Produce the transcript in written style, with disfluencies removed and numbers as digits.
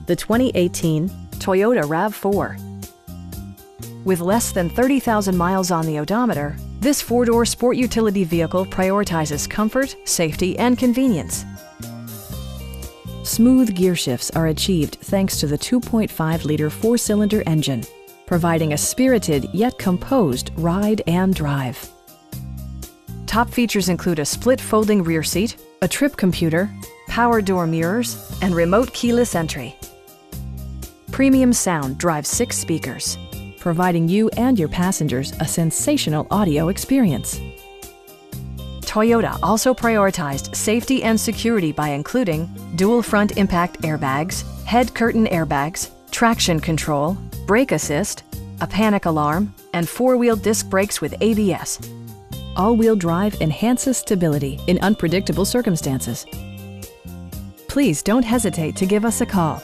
the 2018 Toyota RAV4. With less than 30,000 miles on the odometer, this four-door sport utility vehicle prioritizes comfort, safety, and convenience. Smooth gear shifts are achieved thanks to the 2.5-liter four-cylinder engine, providing a spirited yet composed ride and drive. Top features include a split folding rear seat, a trip computer, power door mirrors, and remote keyless entry. Premium sound drives 6 speakers, providing you and your passengers a sensational audio experience. Toyota also prioritized safety and security by including dual front impact airbags, head curtain airbags, traction control, brake assist, a panic alarm, and 4-wheel disc brakes with ABS. All-wheel drive enhances stability in unpredictable circumstances. Please don't hesitate to give us a call.